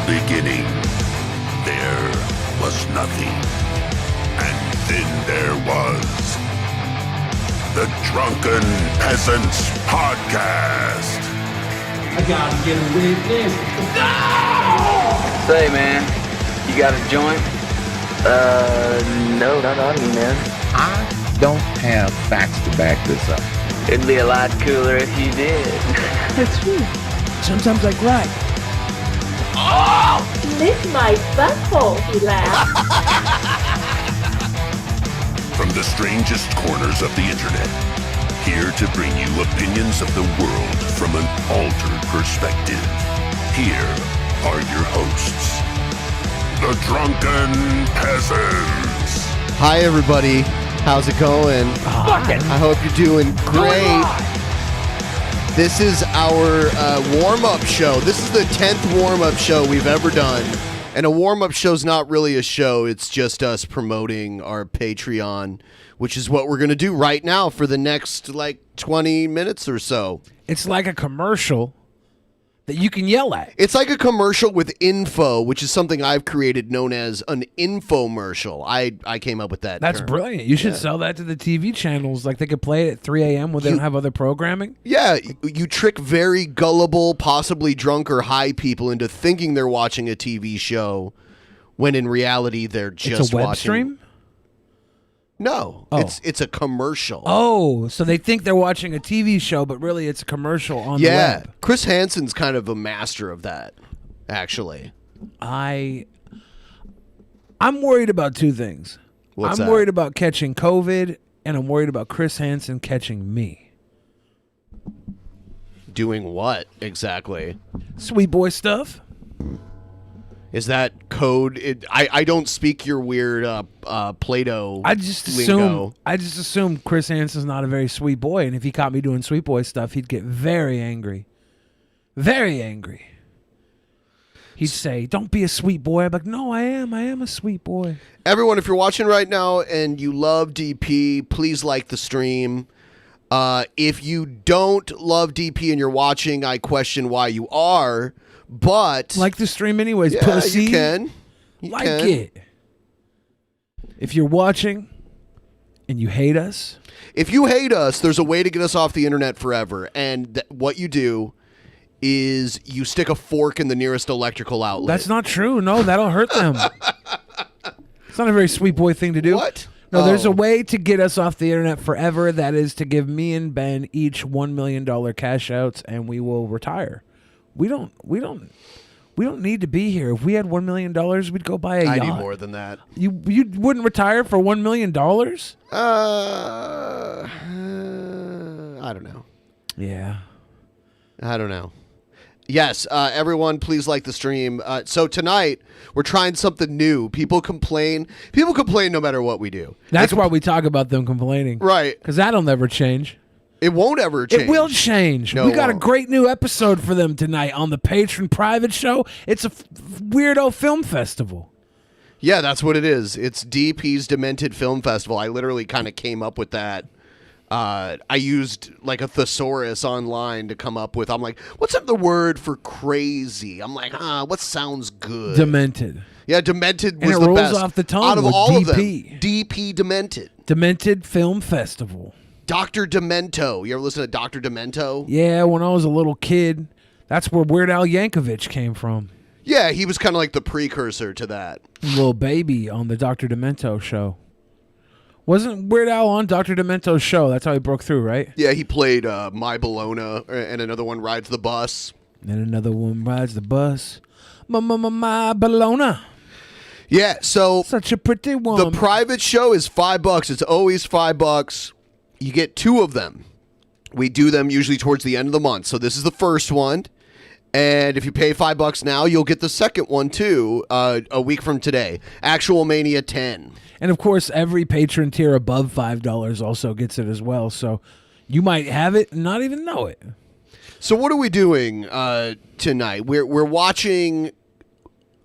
beginning, there was nothing. And then there was the Drunken Peasants Podcast. I gotta get a witness. No! Say, man, you got a joint? No, not on me, man. I don't have facts to back this up. It'd be a lot cooler if you did. That's true. Sometimes I cry. Lick my butthole, he laughed. From the strangest corners of the internet, here to bring you opinions of the world from an altered perspective. Here are your hosts, the Drunken Peasants. Hi, everybody. How's it going? I hope you're doing great. This is our warm-up show. This is the 10th warm-up show we've ever done. And a warm-up show's not really a show. It's just us promoting our Patreon, which is what we're going to do right now for the next, 20 minutes or so. It's like a commercial that you can yell at. It's like a commercial with info, which is something I've created known as an infomercial. I came up with that That's term. brilliant. You should sell that to the TV channels. Like they could play it at 3 a.m. when they don't have other programming. Yeah, you trick very gullible, possibly drunk or high people into thinking they're watching a TV show when in reality they're just It's a web watching. stream? No, Oh. it's a commercial. Oh, so they think they're watching a TV show, but really it's a commercial on the yeah. web. Chris Hansen's kind of a master of that, actually. I'm worried about two things. What's I'm that? worried about catching COVID, and I'm worried about Chris Hansen catching me. Doing what exactly? Sweet boy stuff. Is that code? I don't speak your weird Play-Doh I just lingo. assume Chris Hansen's not a very sweet boy, and if he caught me doing sweet boy stuff, he'd get very angry. Very angry. He'd say, "Don't be a sweet boy." I'm like, "No, I am a sweet boy." Everyone, if you're watching right now and you love DP, please like the stream. If you don't love DP and you're watching, I question why you are. But Like the stream anyways, yeah, pussy. you can. You Like can. it. If you're watching and you hate us, If you hate us, there's a way to get us off the internet forever. And what you do is you stick a fork in the nearest electrical outlet. that's not true. No, that'll hurt them. It's not a very sweet boy thing to do. What? No, there's Oh. a way to get us off the internet forever. That is to give me and Ben each $1 million cash outs, and we will retire. We don't need to be here. If we had $1 million, we'd go buy a yacht. I need more than that. You wouldn't retire for $1 million? I don't know. Yeah. I don't know. Yes, everyone, please like the stream. So tonight, we're trying something new. People complain. People complain no matter what we do. That's why we talk about them complaining. Right. Because that'll never change. It won't ever change. It will change. No, We it got a won't. great new episode for them tonight on the Patron private show. It's a weirdo film festival. Yeah, that's what it is. It's DP's Demented Film Festival. I literally kind of came up with that. I used like a thesaurus online to come up with. I'm like, what's the word for crazy? I'm like, what sounds good? Demented. Yeah, Demented And was it the rolls best off the tongue out of with all of them. DP. DP Demented. Demented Film Festival. Dr. Demento. You ever listen to Dr. Demento? Yeah, when I was a little kid, that's where Weird Al Yankovic came from. Yeah, he was kind of like the precursor to that. Little baby on the Dr. Demento show. Wasn't Weird Al on Dr. Demento's show? That's how he broke through, right? Yeah, he played My Bologna, and another one, Rides the Bus. And another one rides the bus. My Bologna. Yeah, so Such a pretty one. the private show is $5. It's always $5. You get two of them. We do them usually towards the end of the month. So this is the first one. And if you pay $5 now, you'll get the second one too, a week from today. Actual Mania 10. And of course, every patron tier above $5 also gets it as well. So you might have it and not even know it. So what are we doing tonight? We're watching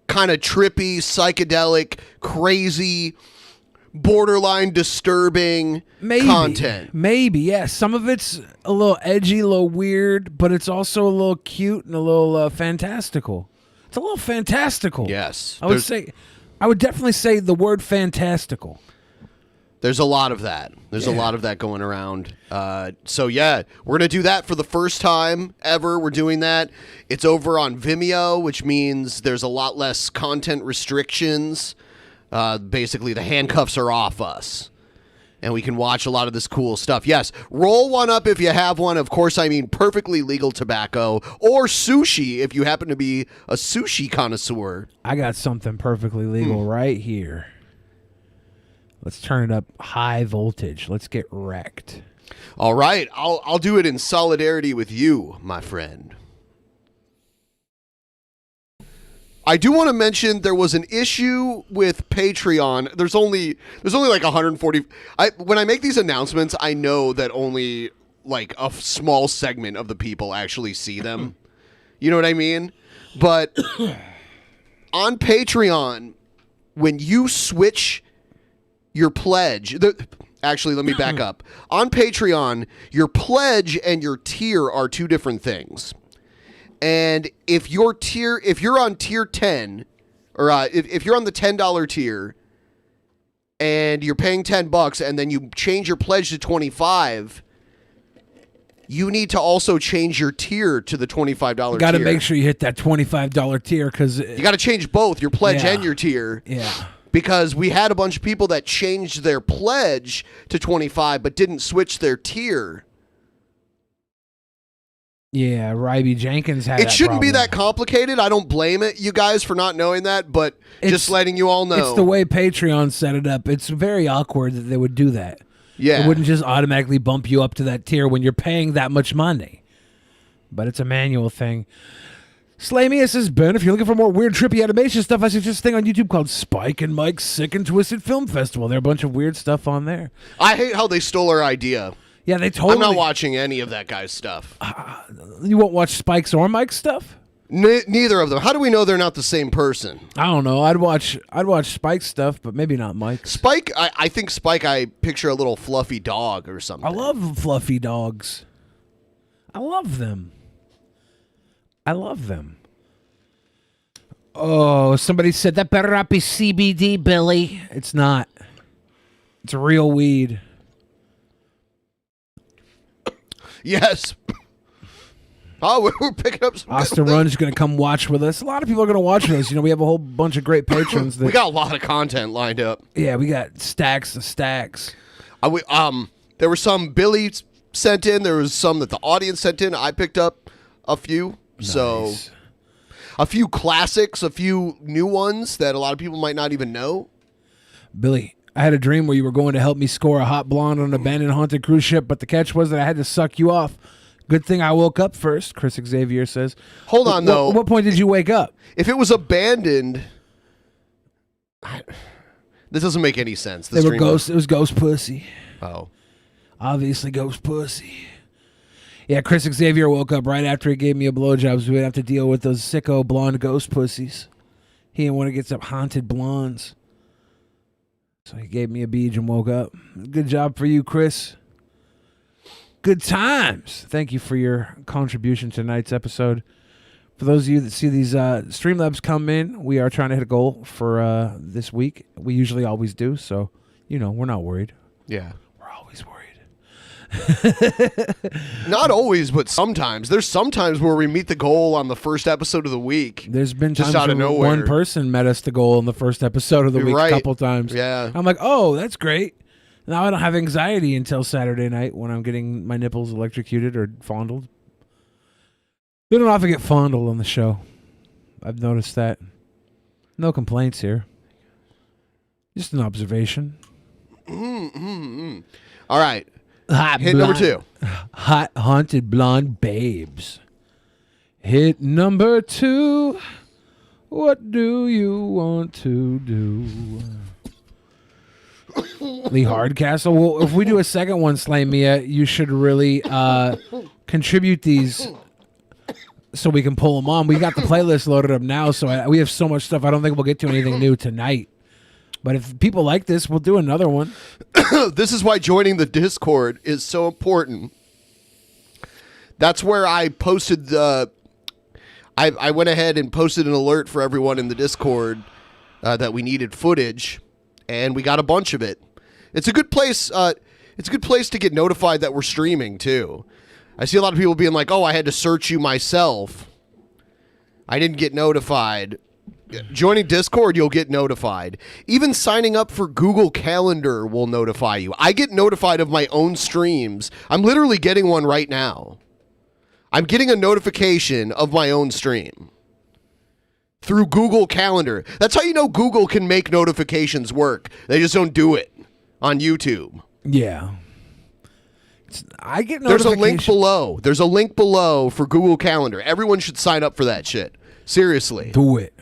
kind of trippy, psychedelic, crazy, borderline disturbing content. Maybe, yeah. Some of it's a little edgy, a little weird, but it's also a little cute and a little fantastical. It's a little fantastical. Yes. I would definitely say the word fantastical. There's a lot of that. There's a lot of that going around. So, yeah, we're going to do that for the first time ever. We're doing that. It's over on Vimeo, which means there's a lot less content restrictions. Basically, the handcuffs are off us. And we can watch a lot of this cool stuff. Yes, roll one up if you have one. Of course, I mean perfectly legal tobacco. Or sushi if you happen to be a sushi connoisseur. I got something perfectly legal right here. Let's turn it up high voltage. Let's get wrecked. All right, I'll do it in solidarity with you, my friend. I do want to mention there was an issue with Patreon. There's only like 140. When I make these announcements, I know that only like a small segment of the people actually see them. You know what I mean? But on Patreon, when you switch your pledge, actually, let me back up. On Patreon, your pledge and your tier are two different things. And if you're on tier 10, or if you're on the $10 tier, and you're paying $10, and then you change your pledge to $25, you need to also change your tier to the $25 tier. Got to make sure you hit that $25 tier because you got to change both your pledge and your tier. Yeah. Because we had a bunch of people that changed their pledge to $25 but didn't switch their tier. Yeah, Ryby Jenkins had It that shouldn't be problem. that complicated. I don't blame it, you guys, for not knowing that, but just letting you all know. It's the way Patreon set it up. It's very awkward that they would do that. Yeah. It wouldn't just automatically bump you up to that tier when you're paying that much money. But it's a manual thing. Slamey says, Ben, if you're looking for more weird, trippy animation stuff, I suggest a thing on YouTube called Spike and Mike's Sick and Twisted Film Festival. There are a bunch of weird stuff on there. I hate how they stole our idea. Yeah, they totally... I'm not watching any of that guy's stuff. You won't watch Spike's or Mike's stuff? Neither of them. How do we know they're not the same person? I don't know. I'd watch Spike's stuff, but maybe not Mike's. Spike, I think Spike, I picture a little fluffy dog or something. I love fluffy dogs. I love them. Oh, somebody said that better not be CBD, Billy. It's not. It's real weed. Yes. Oh, we're picking up some Austin Run's going to come watch with us. A lot of people are going to watch with us. You know, we have a whole bunch of great patrons. We got a lot of content lined up. Yeah, we got stacks of stacks. There were some Billy sent in. There was some that the audience sent in. I picked up a few. Nice. So a few classics, a few new ones that a lot of people might not even know. Billy, I had a dream where you were going to help me score a hot blonde on an abandoned haunted cruise ship, but the catch was that I had to suck you off. Good thing I woke up first, Chris Xavier says. Hold on, though. What point did you wake up? If it was abandoned, this doesn't make any sense. It was ghost pussy. Oh. Obviously ghost pussy. Yeah, Chris Xavier woke up right after he gave me a blowjob, so we'd have to deal with those sicko blonde ghost pussies. He didn't want to get some haunted blondes. So he gave me a beach and woke up. Good job for you, Chris. Good times. Thank you for your contribution to tonight's episode. For those of you that see these Streamlabs come in, we are trying to hit a goal for this week. We usually always do, so, you know, we're not worried. Yeah. We're always worried. Not always, but sometimes. There's sometimes where we meet the goal on the first episode of the week. There's been times just out of when nowhere. one person met us the goal in the first episode of the week a couple times. Yeah. I'm like, oh, that's great. Now I don't have anxiety until Saturday night when I'm getting my nipples electrocuted or fondled. We don't often get fondled on the show. I've noticed that. No complaints here. Just an observation. All right. Hot Hit number 2. Hot haunted blonde babes. Hit number 2. What do you want to do? Lee Hardcastle. Well, if we do a second one, Slamia, you should really contribute these so we can pull them on. We got the playlist loaded up now, so we have so much stuff. I don't think we'll get to anything new tonight. But if people like this, we'll do another one. This is why joining the Discord is so important. That's where I posted I went ahead and posted an alert for everyone in the Discord that we needed footage, and we got a bunch of it. It's a good place. It's a good place to get notified that we're streaming too. I see a lot of people being like, "Oh, I had to search you myself. I didn't get notified." Joining Discord, you'll get notified. Even signing up for Google Calendar will notify you. I get notified of my own streams. I'm literally getting one right now. I'm getting a notification of my own stream through Google Calendar. That's how you know Google can make notifications work. They just don't do it on YouTube. Yeah. I get There's notifications. a link below. There's a link below for Google Calendar. Everyone should sign up for that shit. Seriously. Do it.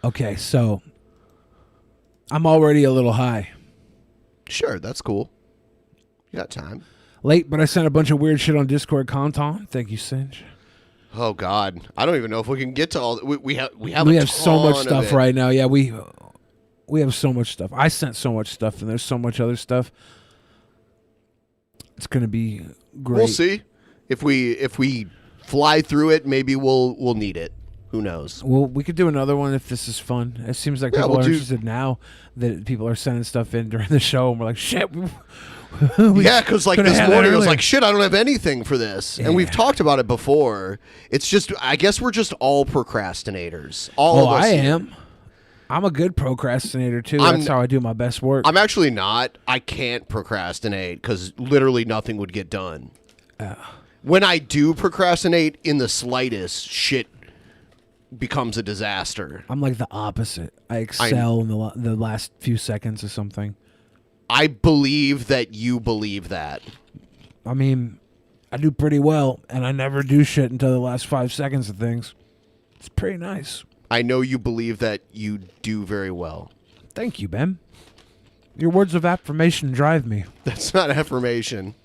Okay, so I'm already a little high. Sure, that's cool. You got time. Late, but I sent a bunch of weird shit on Discord. Conton. Thank you, Singe. Oh God, I don't even know if we can get to all. We have so much ton stuff of it. right now. Yeah, we have so much stuff. I sent so much stuff, and there's so much other stuff. It's gonna be great. We'll see if we fly through it. Maybe we'll need it. Who knows? Well, we could do another one if this is fun. It seems like people are interested now that people are sending stuff in during the show, and we're like, shit. Yeah, because like this morning I was earlier. like, shit, I don't have anything for this. And we've talked about it before. It's just, I guess we're just all procrastinators. All of us. I here. am. I'm a good procrastinator, too. That's how I do my best work. I'm actually not. I can't procrastinate because literally nothing would get done. When I do procrastinate in the slightest, shit becomes a disaster. I'm like the opposite. I excel in the last few seconds of something. I believe that you believe that. I mean, I do pretty well, and I never do shit until the last 5 seconds of things. It's pretty nice. I know you believe that you do very well. Thank you, Ben. Your words of affirmation drive me. That's not affirmation.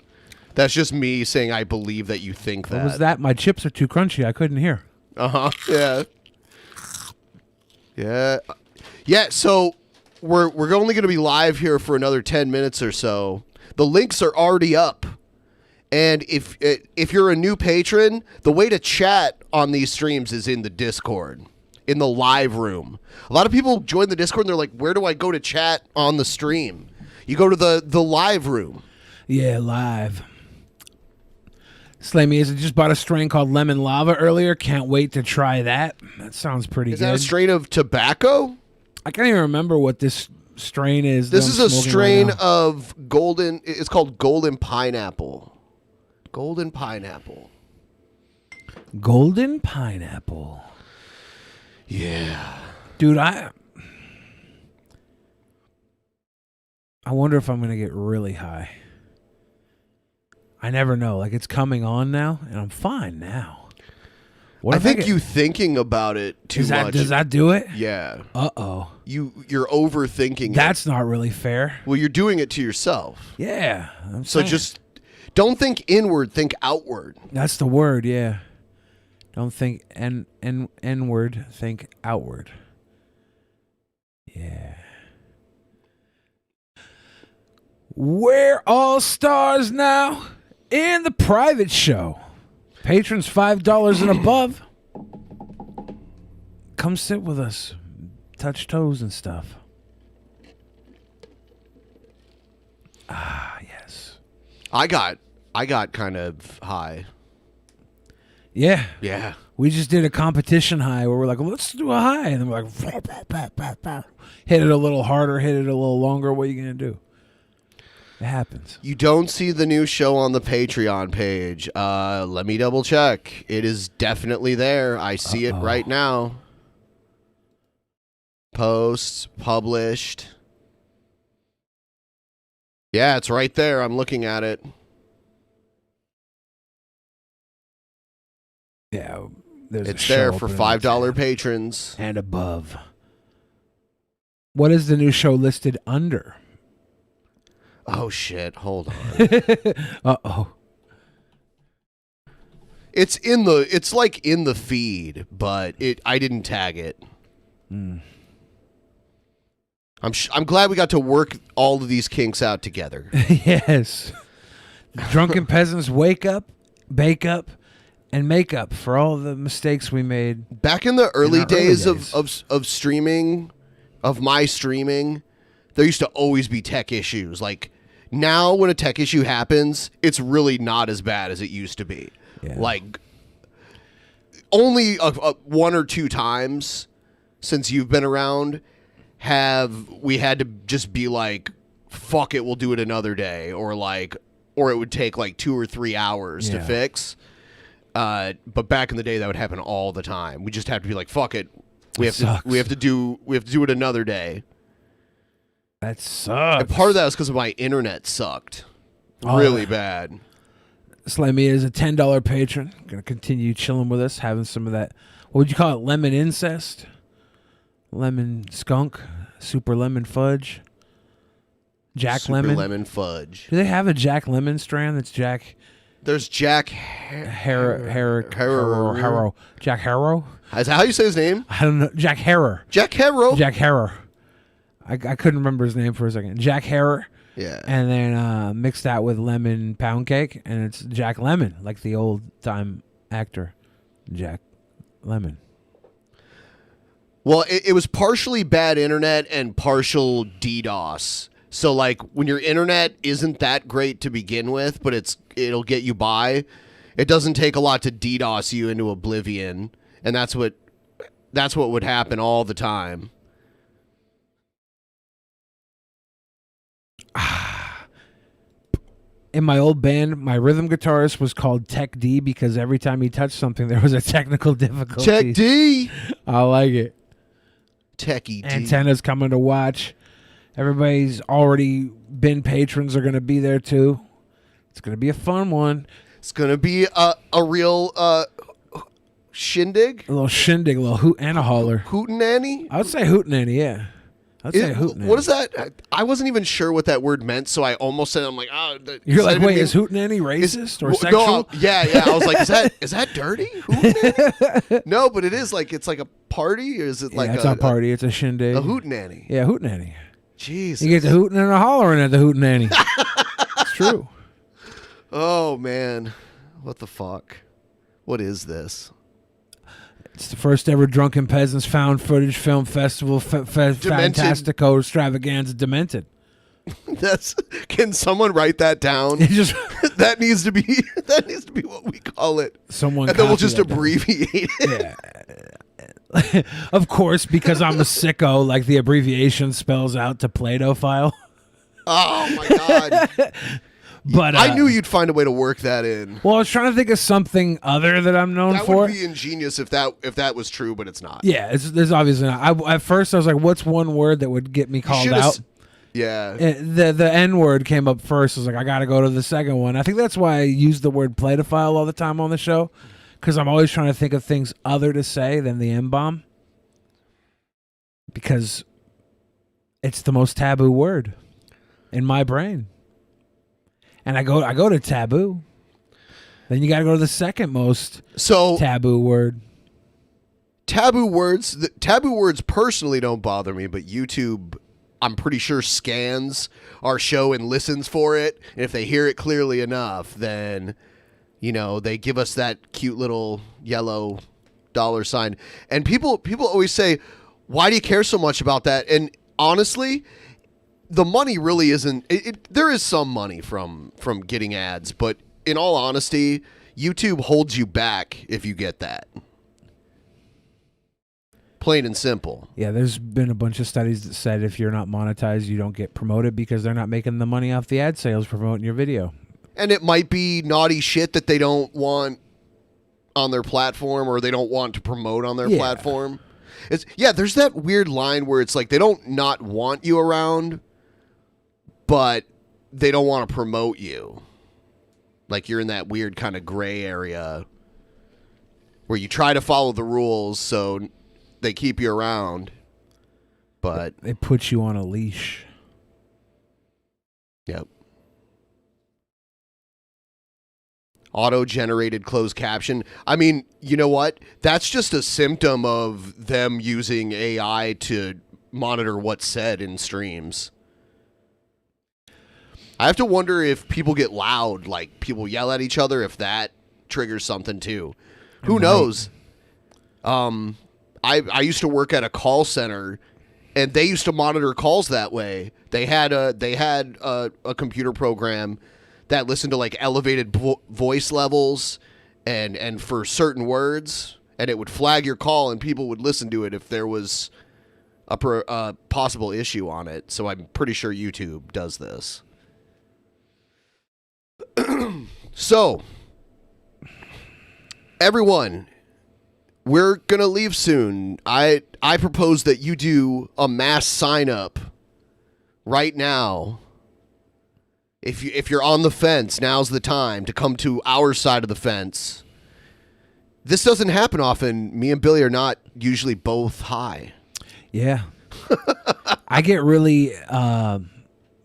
That's just me saying I believe that you think that. What was that? My chips are too crunchy. I couldn't hear. Uh-huh. Yeah. Yeah. Yeah, so we're only going to be live here for another 10 minutes or so. The links are already up. And if you're a new patron, the way to chat on these streams is in the Discord, in the live room. A lot of people join the Discord and they're like, where do I go to chat on the stream? You go to the live room. Yeah, live. Slammy, I just bought a strain called Lemon Lava earlier. Can't wait to try that. That sounds pretty good. Is that a strain of tobacco? I can't even remember what this strain is. This is a strain of golden. It's called Golden Pineapple. Golden Pineapple. Golden Pineapple. Yeah. Dude, I wonder if I'm going to get really high. I never know. Like, it's coming on now, and I'm fine now. I think you thinking about it too much. Does that do it? Yeah. Uh-oh. You're overthinking That's not really fair. Well, you're doing it to yourself. Yeah. So just don't think inward, think outward. That's the word, yeah. Don't think inward, think outward. Yeah. We're all stars now in the private show. Patrons $5 and above. Come sit with us. Touch toes and stuff. Ah, yes. I got kind of high. Yeah. Yeah. We just did a competition high where we're like, let's do a high. And then we're like, hit it a little harder, hit it a little longer. What are you going to do? It happens. You don't see the new show on the Patreon page. Let me double check. It is definitely there. I see it right now. Posts, published. Yeah, it's right there. I'm looking at it. Yeah. It's there for $5 patrons. And above. What is the new show listed under? Oh, shit. Hold on. Uh-oh. It's like in the feed, but I didn't tag it. Mm. I'm glad we got to work all of these kinks out together. Yes. Drunken Peasants wake up bake up, and make up for all the mistakes we made. Back in the early our days, early days. Of streaming, of my streaming, there used to always be tech issues. Like now when a tech issue happens, it's really not as bad as it used to be. Yeah. Like only one or two times since you've been around have we had to just be like, fuck it, we'll do it another day, or it would take like 2 or 3 hours to fix. But back in the day, that would happen all the time. We just have to be like, fuck it, we have to do it another day. That sucks. And part of that was because my internet sucked really bad. Slammy is a $10 patron. Gonna continue chilling with us, having some of that. What would you call it? Lemon incest, lemon skunk, super lemon fudge, Jack Super Lemon. lemon fudge. Do they have a Jack Lemon strand? That's Jack. There's Jack Harrow. Jack Harrow. Is that how you say his name? I don't know. Jack Harrow. Jack Harrow. Jack Harrow. I couldn't remember his name for a second. Jack Harrow. Yeah. And then mix that with lemon pound cake, and it's Jack Lemon, like the old time actor, Jack Lemon. Well, it was partially bad internet and partial DDoS. So, like, when your internet isn't that great to begin with, but it'll get you by, it doesn't take a lot to DDoS you into oblivion, and that's what would happen all the time. In my old band, my rhythm guitarist was called Tech D because every time he touched something, there was a technical difficulty. Tech D. I like it. Techie D. Antenna's coming to watch. Everybody's already been patrons are going to be there too. It's going to be a fun one. It's going to be a real shindig. A little shindig, a little hoot and a holler. Hootenanny? I would say hootenanny, yeah. I'd say hootenanny. What is that? I wasn't even sure what that word meant, so I almost said, I'm like, oh. You're like, wait, is hootenanny racist or sexual? No, yeah. I was like, is that dirty? No, but it is like, it's like a party, or is it like it's a party? It's a shindig. A hootenanny. Yeah, hootenanny. Jesus. You get the hooting and the hollering at the hootenanny. It's true. Oh, man. What the fuck? What is this? It's the first ever Drunken Peasants found footage film festival, Fantastico Extravaganza Demented. Can someone write that down? That needs to be what we call it. Someone, and then we'll just abbreviate it. Yeah. Of course, because I'm a sicko, like the abbreviation spells out to Play-Doh file. Oh my god. But I knew you'd find a way to work that in. Well, I was trying to think of something other that I'm known for. That would be ingenious if that was true, but it's not. Yeah, there's obviously not. At first, I was like, "What's one word that would get me called out?" Yeah. The N word came up first. I was like, I got to go to the second one. I think that's why I use the word Play-Doh all the time on the show, because I'm always trying to think of things other to say than the M-bomb, because it's the most taboo word in my brain. And I go to taboo. Then you got to go to the second most taboo word. Taboo words personally don't bother me, but YouTube, I'm pretty sure, scans our show and listens for it. And if they hear it clearly enough, then, they give us that cute little yellow $sign. And people always say, why do you care so much about that? And honestly, the money really isn't. There is some money from getting ads, but in all honesty, YouTube holds you back if you get that. Plain and simple. Yeah, there's been a bunch of studies that said if you're not monetized, you don't get promoted because they're not making the money off the ad sales promoting your video. And it might be naughty shit that they don't want on their platform, or they don't want to promote on their platform. There's that weird line where it's like they don't not want you around, but they don't want to promote you. Like you're in that weird kind of gray area where you try to follow the rules so they keep you around, but they put you on a leash. Yep. Auto-generated closed caption. I mean, you know what? That's just a symptom of them using AI to monitor what's said in streams. I have to wonder if people get loud, like people yell at each other, if that triggers something too. Who knows? I used to work at a call center, and they used to monitor calls that way. They had a computer program that listened to like elevated voice levels and for certain words, and it would flag your call, and people would listen to it if there was a possible issue on it. So I'm pretty sure YouTube does this. So, everyone, we're going to leave soon. I propose that you do a mass sign up right now. If you're on the fence, now's the time to come to our side of the fence. This doesn't happen often. Me and Billy are not usually both high. Yeah. I get really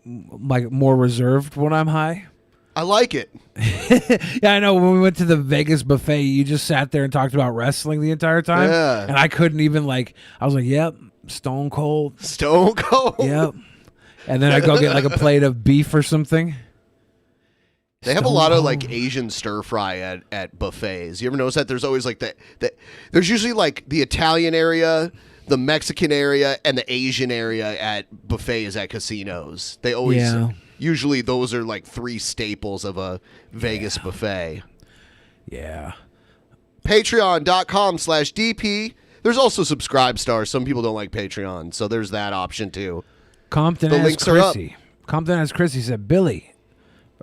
like more reserved when I'm high. I like it. Yeah, I know. When we went to the Vegas buffet, you just sat there and talked about wrestling the entire time. Yeah. And I couldn't even I was like, yep, Stone Cold. Stone Cold. Yep. And then I go get like a plate of beef or something. They have a lot of like Asian stir fry at buffets. You ever notice that? There's always like that there's usually like the Italian area, the Mexican area, and the Asian area at buffets at casinos. They always usually those are like three staples of a Vegas buffet. Yeah. Patreon.com/DP. There's also Subscribe Star. Some people don't like Patreon, so there's that option too. Compton The has links are up. Chrissy. Compton has Chrissy said, Billy.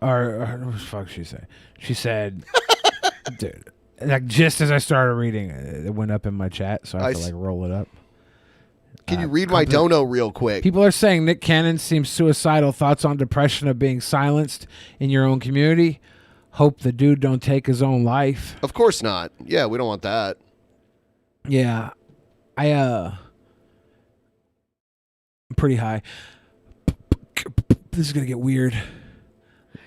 Or what the fuck she say? She said, dude, like just as I started reading, it went up in my chat, so I have to like roll it up. Can you read my dono real quick? People are saying Nick Cannon seems suicidal. Thoughts on depression of being silenced in your own community? Hope the dude don't take his own life. Of course not. Yeah, we don't want that. Yeah. I'm pretty high. This is going to get weird.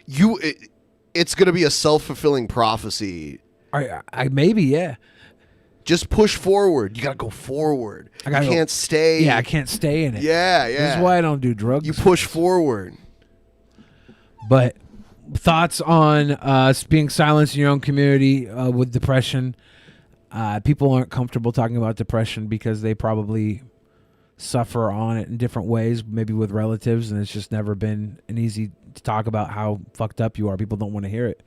It's going to be a self-fulfilling prophecy. I maybe, yeah. Just push forward. You got to go forward. You can't stay. Yeah, I can't stay in it. Yeah. This is why I don't do drugs. You push forward. But thoughts on being silenced in your own community with depression? People aren't comfortable talking about depression because they probably suffer on it in different ways, maybe with relatives, and it's just never been an easy to talk about how fucked up you are. People don't want to hear it.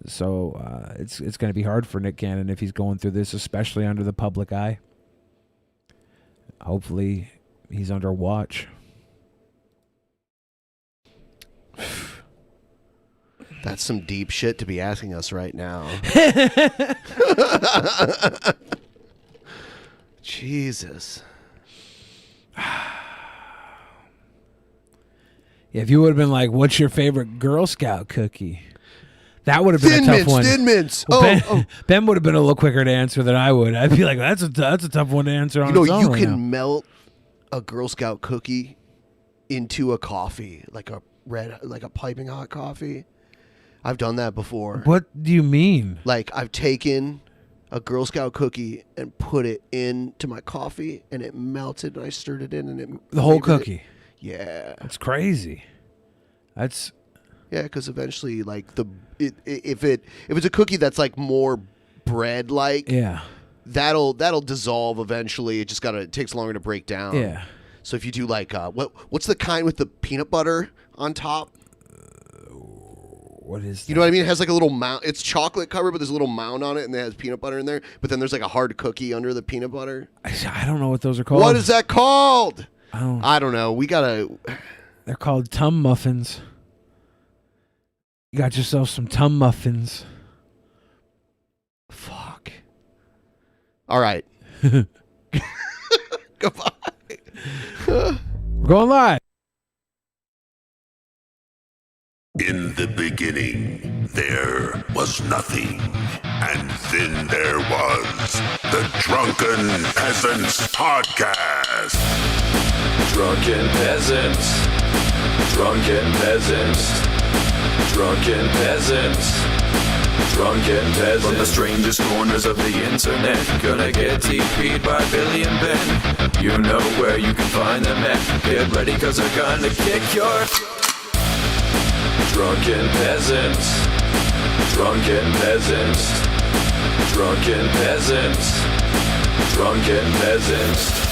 So it's going to be hard for Nick Cannon if he's going through this, especially under the public eye. Hopefully he's under watch. That's some deep shit to be asking us right now. Jesus. If you would have been like, what's your favorite Girl Scout cookie? That would have been a tough one. Thin Mints. Ben would have been a little quicker to answer than I would. I'd be like, that's a tough one to answer on its own you right can now. melt a Girl Scout cookie into a coffee, like a piping hot coffee. I've done that before. What do you mean? Like, I've taken a Girl Scout cookie and put it into my coffee, and it melted, and I stirred it in, and it... The whole cookie? Yeah. That's crazy. That's... Yeah, because eventually, like, if it's a cookie that's, like, more bread-like... Yeah. That'll dissolve eventually. It takes longer to break down. Yeah. So if you do, like, what's the kind with the peanut butter on top? What is that? You know what I mean? It has like a little mound. It's chocolate covered, but there's a little mound on it, and it has peanut butter in there. But then there's like a hard cookie under the peanut butter. I don't know what those are called. What is that called? I don't know. We gotta. They're called Tum Muffins. You got yourself some Tum Muffins. Fuck. All right. Goodbye. We're going live. In the beginning, there was nothing. And then there was the Drunken Peasants Podcast. Drunken Peasants. Drunken Peasants. Drunken Peasants. Drunken Peasants. From the strangest corners of the internet, gonna get TP'd by Billy and Ben. You know where you can find them at. Get ready, cause they're gonna kick your... Drunken Peasants. Drunken Peasants. Drunken Peasants. Drunken Peasants.